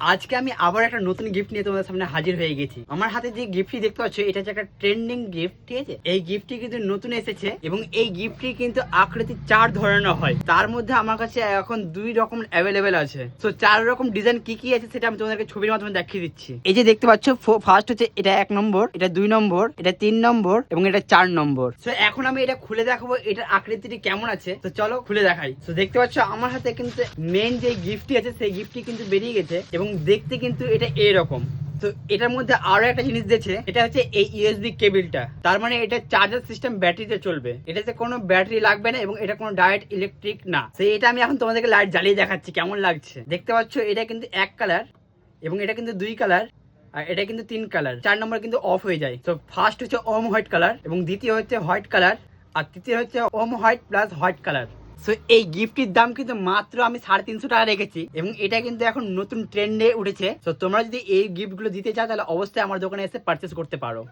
আজকে আমি আবার একটা নতুন গিফট নিয়ে তোমাদের সামনে হাজির হয়ে গেছি। আমার হাতে যে গিফটটি দেখতে পাচ্ছ এটা হচ্ছে একটা ট্রেন্ডিং গিফট, ঠিক আছে। এই গিফটটি কিন্তু নতুন এসেছে এবং এই গিফটটি কিন্তু আকৃতি 4 ধরনের হয়। তার মধ্যে আমার কাছে এখন 2 রকম অ্যাভেলেবেল আছে। তো 4 রকম ডিজাইন কি কি আছে সেটা আমি তোমাদেরকে ছবির মাধ্যমে দেখিয়ে দিচ্ছি। এই যে দেখতে পাচ্ছ, ফার্স্ট হচ্ছে এটা 1 নম্বর, এটা 2 নম্বর, এটা 3 নম্বর এবং এটা 4 নম্বর। তো এখন আমি এটা খুলে দেখাবো এটার আকৃতিটি কেমন আছে। তো চলো খুলে দেখাই। তো দেখতে পাচ্ছ আমার হাতে কিন্তু মেন যে গিফটটি আছে সেই গিফটটি কিন্তু বেরিয়ে গেছে এবং দেখতে কিন্তু এটা এরকম। তো এটার মধ্যে আরো একটা জিনিস দিয়েছে, এটা হচ্ছে এই ইউএসবি কেবলটা। তার মানে এটা চার্জার সিস্টেম ব্যাটারিতে চলবে, এটাতে কোনো ব্যাটারি লাগবে না এবং এটা কোনো ডাইরেক্ট ইলেকট্রিক না। তো এটা আমি এখন তোমাদেরকে লাইট জ্বালিয়ে দেখাচ্ছি কেমন লাগছে। দেখতে পাচ্ছ এটা কিন্তু 1 কালার এবং এটা কিন্তু 2 কালার আর এটা কিন্তু 3 কালার। 4 নম্বর কিন্তু অফ হয়ে যায়। তো ফার্স্ট হচ্ছে ওম হোয়াইট কালার এবং দ্বিতীয় হচ্ছে হোয়াইট কালার আর তৃতীয় হচ্ছে off white plus white colour. So এই গিফটটির দাম কিন্তু মাত্র আমি 350 টাকা রেখেছি এবং এটা কিন্তু এখন নতুন ট্রেন্ডে উঠেছে। তো তোমরা যদি এই গিফটগুলো দিতে চাও তাহলে অবশ্যই আমার দোকানে এসে পারচেস করতে পারো।